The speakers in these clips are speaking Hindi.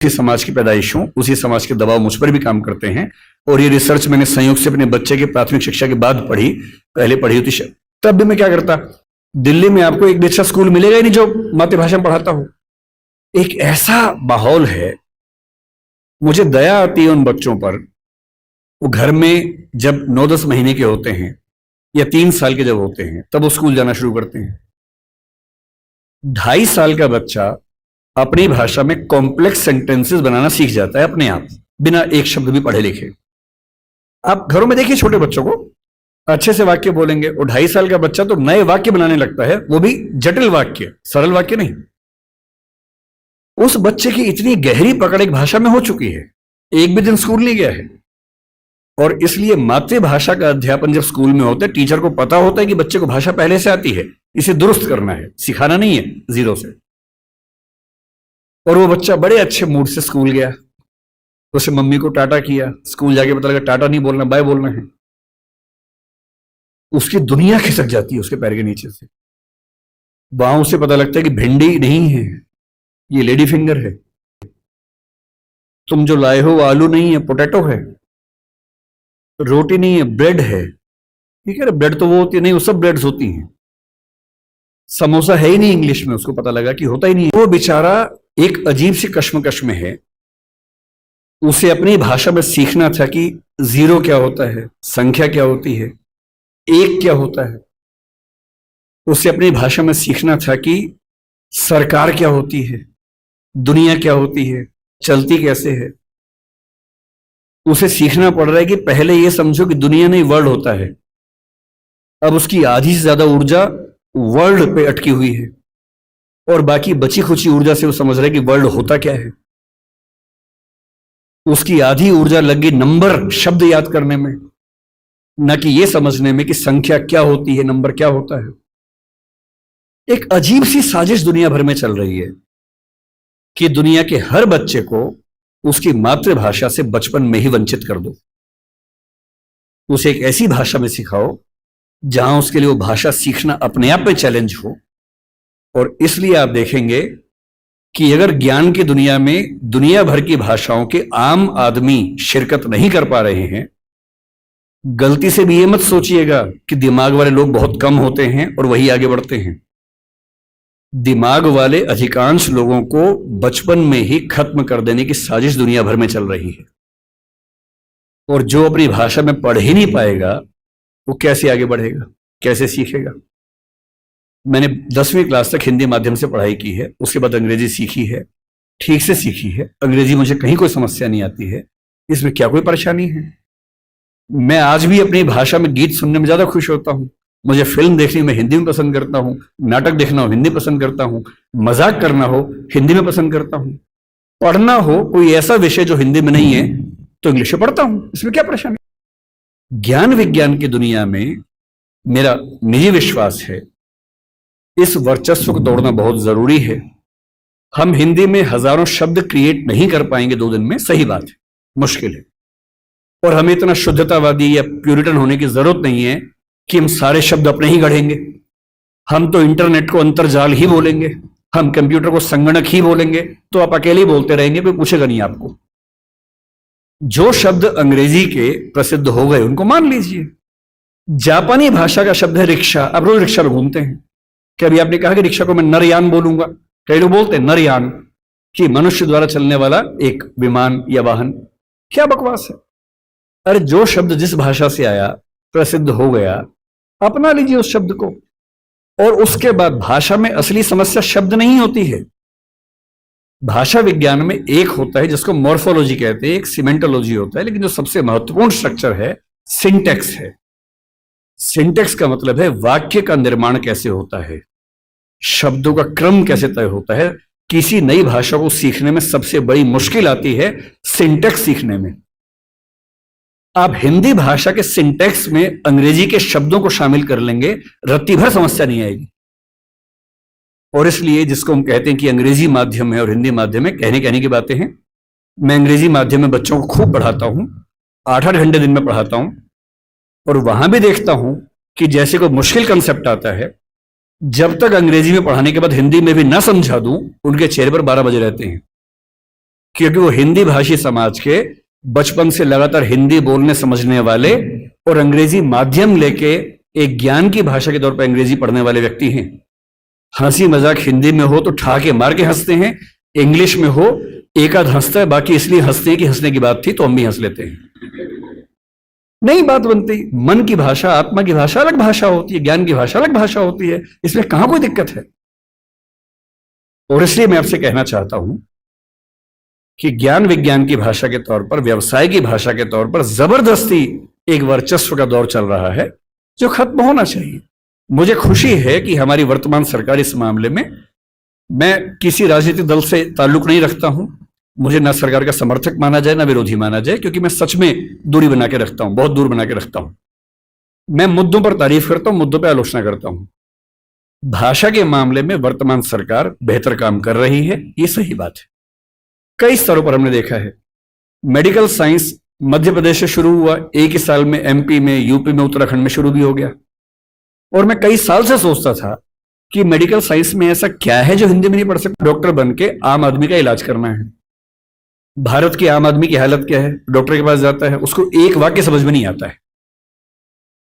उसी समाज की पैदाइश हूं, उसी समाज के दबाव मुझ पर भी काम करते हैं। और ये रिसर्च मैंने संयोग से अपने बच्चे के प्राथमिक शिक्षा के बाद पढ़ी, पहले पढ़ी होती तब भी मैं क्या करता, दिल्ली में आपको एक भी अच्छा स्कूल मिलेगा ही नहीं जो मातृभाषा में पढ़ाता हो। एक ऐसा माहौल है, मुझे दया आती है उन बच्चों पर। वो घर में जब 9-10 महीने के होते हैं या 3 साल के जब होते हैं तब वो स्कूल जाना शुरू करते हैं। 2.5 साल का बच्चा अपनी भाषा में कॉम्प्लेक्स सेंटेंसेस बनाना सीख जाता है अपने आप, बिना एक शब्द भी पढ़े लिखे। आप घरों में देखिए छोटे बच्चों को, अच्छे से वाक्य बोलेंगे। और 2.5 साल का बच्चा तो नए वाक्य बनाने लगता है, वो भी जटिल वाक्य, सरल वाक्य नहीं। उस बच्चे की इतनी गहरी पकड़ एक भाषा में हो चुकी है, एक भी दिन स्कूल नहीं गया है। और इसलिए मातृभाषा का अध्यापन जब स्कूल में होता है, टीचर को पता होता है कि बच्चे को भाषा पहले से आती है, इसे दुरुस्त करना है, सिखाना नहीं है जीरो से। और वो बच्चा बड़े अच्छे मूड से स्कूल गया, उसे मम्मी को टाटा किया, स्कूल जाके पता लगा टाटा नहीं बोलना, बाय बोलना है। उसकी दुनिया खिसक जाती है उसके पैर के नीचे से। वहां उसे पता लगता है कि भिंडी नहीं है, ये लेडी फिंगर है। तुम जो लाए हो वो आलू नहीं है, पोटैटो है। रोटी नहीं है, ब्रेड है। ठीक है, ब्रेड तो वो होती है नहीं, वो सब ब्रेड्स होती हैं। समोसा है ही नहीं इंग्लिश में, उसको पता लगा कि होता ही नहीं है। वो बेचारा एक अजीब सी कश्मकश में है। उसे अपनी भाषा में सीखना था कि जीरो क्या होता है, संख्या क्या होती है, एक क्या होता है। उसे अपनी भाषा में सीखना था कि सरकार क्या होती है, दुनिया क्या होती है, चलती कैसे है। उसे सीखना पड़ रहा है कि पहले यह समझो कि दुनिया नहीं वर्ल्ड होता है। अब उसकी आधी से ज्यादा ऊर्जा वर्ल्ड पे अटकी हुई है और बाकी बची खुची ऊर्जा से वो समझ रहा है कि वर्ल्ड होता क्या है। उसकी आधी ऊर्जा लगी नंबर शब्द याद करने में, न कि यह समझने में कि संख्या क्या होती है, नंबर क्या होता है। एक अजीब सी साजिश दुनिया भर में चल रही है कि दुनिया के हर बच्चे को उसकी मातृभाषा से बचपन में ही वंचित कर दो। उसे एक ऐसी भाषा में सिखाओ जहां उसके लिए वो भाषा सीखना अपने आप में चैलेंज हो। और इसलिए आप देखेंगे कि अगर ज्ञान की दुनिया में दुनिया भर की भाषाओं के आम आदमी शिरकत नहीं कर पा रहे हैं, गलती से भी ये मत सोचिएगा कि दिमाग वाले लोग बहुत कम होते हैं और वही आगे बढ़ते हैं। दिमाग वाले अधिकांश लोगों को बचपन में ही खत्म कर देने की साजिश दुनिया भर में चल रही है। और जो अपनी भाषा में पढ़ ही नहीं पाएगा वो कैसे आगे बढ़ेगा, कैसे सीखेगा। मैंने 10वीं क्लास तक हिंदी माध्यम से पढ़ाई की है, उसके बाद अंग्रेजी सीखी है, ठीक से सीखी है। अंग्रेजी मुझे कहीं कोई समस्या नहीं आती है, इसमें क्या कोई परेशानी है। मैं आज भी अपनी भाषा में गीत सुनने में ज्यादा खुश होता हूं। मुझे फिल्म देखनी मैं हिंदी में पसंद करता हूं, नाटक देखना हो हिंदी पसंद करता हूं, मजाक करना हो हिंदी में पसंद करता हूं, पढ़ना हो कोई ऐसा विषय जो हिंदी में नहीं है तो इंग्लिश में पढ़ता हूं, इसमें क्या परेशानी। ज्ञान विज्ञान की दुनिया में मेरा निजी विश्वास है इस वर्चस्व को तोड़ना बहुत जरूरी है। हम हिंदी में हजारों शब्द क्रिएट नहीं कर पाएंगे 2 दिन में, सही बात है, मुश्किल है। और हमें इतना शुद्धतावादी या प्यूरिटन होने की जरूरत नहीं है कि हम सारे शब्द अपने ही गढ़ेंगे। हम तो इंटरनेट को अंतर्जाल ही बोलेंगे, हम कंप्यूटर को संगणक ही बोलेंगे, तो आप अकेले ही बोलते रहेंगे, कोई पूछेगा नहीं आपको। जो शब्द अंग्रेजी के प्रसिद्ध हो गए उनको मान लीजिए। जापानी भाषा का शब्द है रिक्शा। आप रोज रिक्शा में घूमते हैं, क्या अभी आपने कहा कि रिक्शा को मैं नरयान बोलूंगा? कई लोग बोलते हैं नरयान, कि मनुष्य द्वारा चलने वाला एक विमान या वाहन। क्या बकवास है। अरे जो शब्द जिस भाषा से आया, प्रसिद्ध हो गया, अपना लीजिए उस शब्द को। और उसके बाद भाषा में असली समस्या शब्द नहीं होती है। भाषा विज्ञान में एक होता है जिसको मॉर्फोलॉजी कहते हैं, एक सिमेंटोलॉजी होता है, लेकिन जो सबसे महत्वपूर्ण स्ट्रक्चर है सिंटेक्स है। सिंटेक्स का मतलब है वाक्य का निर्माण कैसे होता है, शब्दों का क्रम कैसे तय होता है। किसी नई भाषा को सीखने में सबसे बड़ी मुश्किल आती है सिंटेक्स सीखने में। आप हिंदी भाषा के सिंटेक्स में अंग्रेजी के शब्दों को शामिल कर लेंगे, रत्ती भर समस्या नहीं आएगी। और इसलिए जिसको हम कहते हैं कि अंग्रेजी माध्यम है और हिंदी माध्यम है, कहने की बातें हैं। मैं अंग्रेजी माध्यम में बच्चों को खूब पढ़ाता हूं, 8-8 घंटे दिन में पढ़ाता हूं। और वहां भी देखता हूं कि जैसे कोई मुश्किल कंसेप्ट आता है, जब तक अंग्रेजी में पढ़ाने के बाद हिंदी में भी ना समझा दूं, उनके चेहरे पर 12 बजे रहते हैं। क्योंकि वो हिंदी भाषी समाज के बचपन से लगातार हिंदी बोलने समझने वाले और अंग्रेजी माध्यम लेके एक ज्ञान की भाषा के तौर पर अंग्रेजी पढ़ने वाले व्यक्ति हैं। हंसी मजाक हिंदी में हो तो ठाके मार के हंसते हैं, इंग्लिश में हो एक आध हंसता है, बाकी इसलिए हंसते हैं कि हंसने की बात थी तो हम भी हंस लेते हैं। नहीं बात बनती। मन की भाषा, आत्मा की भाषा अलग भाषा होती है, ज्ञान की भाषा अलग भाषा होती है, इसमें कहां कोई दिक्कत है। और इसलिए मैं आपसे कहना चाहता हूं कि ज्ञान विज्ञान की भाषा के तौर पर, व्यवसाय की भाषा के तौर पर जबरदस्ती एक वर्चस्व का दौर चल रहा है जो खत्म होना चाहिए। मुझे खुशी है कि हमारी वर्तमान सरकार इस मामले में, मैं किसी राजनीतिक दल से ताल्लुक नहीं रखता हूं, मुझे ना सरकार का समर्थक माना जाए ना विरोधी माना जाए, क्योंकि मैं सच में दूरी बना के रखता हूं, बहुत दूर बना के रखता हूं। मैं मुद्दों पर तारीफ करता हूं, मुद्दों पर आलोचना करता हूं। भाषा के मामले में वर्तमान सरकार बेहतर काम कर रही है, ये सही बात है। कई स्तरों पर हमने देखा है। मेडिकल साइंस मध्य प्रदेश से शुरू हुआ, एक ही साल में एमपी में, यूपी में, उत्तराखंड में शुरू भी हो गया। और मैं कई साल से सोचता था कि मेडिकल साइंस में ऐसा क्या है जो हिंदी में नहीं पढ़ सकता। डॉक्टर बन के आम आदमी का इलाज करना है। भारत के आम आदमी की हालत क्या है? डॉक्टर के पास जाता है, उसको एक वाक्य समझ में नहीं आता है।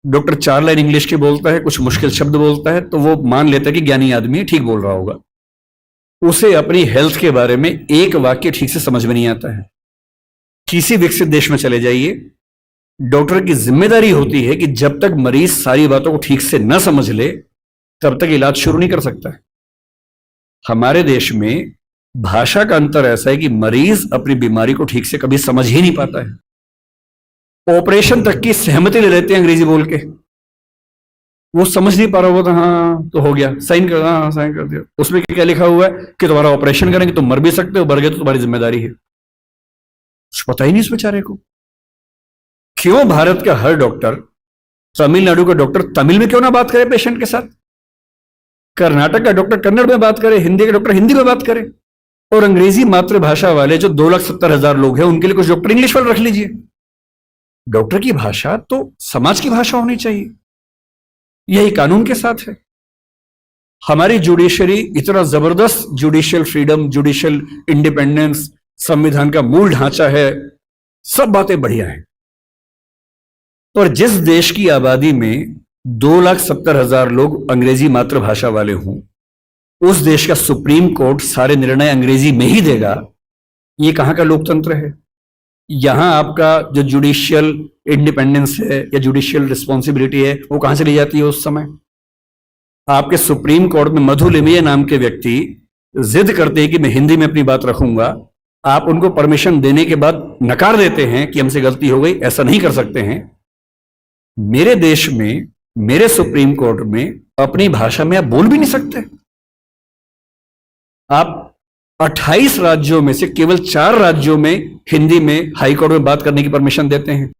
डॉक्टर 4 लाइन इंग्लिश की बोलता है, कुछ मुश्किल शब्द बोलता है, तो वो मान लेता है कि ज्ञानी आदमी है, ठीक बोल रहा होगा। उसे अपनी हेल्थ के बारे में एक वाक्य ठीक से समझ में नहीं आता है। किसी विकसित देश में चले जाइए, डॉक्टर की जिम्मेदारी होती है कि जब तक मरीज सारी बातों को ठीक से न समझ ले तब तक इलाज शुरू नहीं कर सकता है। हमारे देश में भाषा का अंतर ऐसा है कि मरीज अपनी बीमारी को ठीक से कभी समझ ही नहीं पाता है। ऑपरेशन तक की सहमति ले लेते हैं अंग्रेजी बोल के, वो समझ नहीं पा रहा होता, हाँ तो हो गया, साइन कर, हाँ साइन कर दिया। उसमें क्या लिखा हुआ है कि तुम्हारा ऑपरेशन करेंगे, तुम मर भी सकते हो, मर गए तो तुम्हारी जिम्मेदारी है। पता ही नहीं उस बेचारे को। क्यों भारत का हर डॉक्टर, तमिलनाडु का डॉक्टर तमिल में क्यों ना बात करे पेशेंट के साथ, कर्नाटक का डॉक्टर कन्नड़ में बात करे, हिंदी का डॉक्टर हिंदी में बात करे, और अंग्रेजी मातृभाषा वाले जो 2,70,000 लोग हैं उनके लिए कुछ डॉक्टर इंग्लिश वाले रख लीजिए। डॉक्टर की भाषा तो समाज की भाषा होनी चाहिए, यही कानून के साथ है। हमारी जुडिशरी इतना जबरदस्त जुडिशियल फ्रीडम, जुडिशियल इंडिपेंडेंस, संविधान का मूल ढांचा है, सब बातें बढ़िया है। और जिस देश की आबादी में 2,70,000 लोग अंग्रेजी मातृभाषा वाले हों, उस देश का सुप्रीम कोर्ट सारे निर्णय अंग्रेजी में ही देगा, ये कहां का लोकतंत्र है? यहां आपका जो जुडिशियल इंडिपेंडेंस है या जुडिशियल रिस्पॉन्सिबिलिटी है वो कहां से ली जाती है? उस समय आपके सुप्रीम कोर्ट में मधु लिमिया नाम के व्यक्ति जिद करते हैं कि मैं हिंदी में अपनी बात रखूंगा, आप उनको परमिशन देने के बाद नकार देते हैं कि हमसे गलती हो गई, ऐसा नहीं कर सकते हैं। मेरे देश में, मेरे सुप्रीम कोर्ट में अपनी भाषा में आप बोल भी नहीं सकते। आप 28 राज्यों में से केवल 4 राज्यों में हिंदी में हाई कोर्ट में बात करने की परमिशन देते हैं।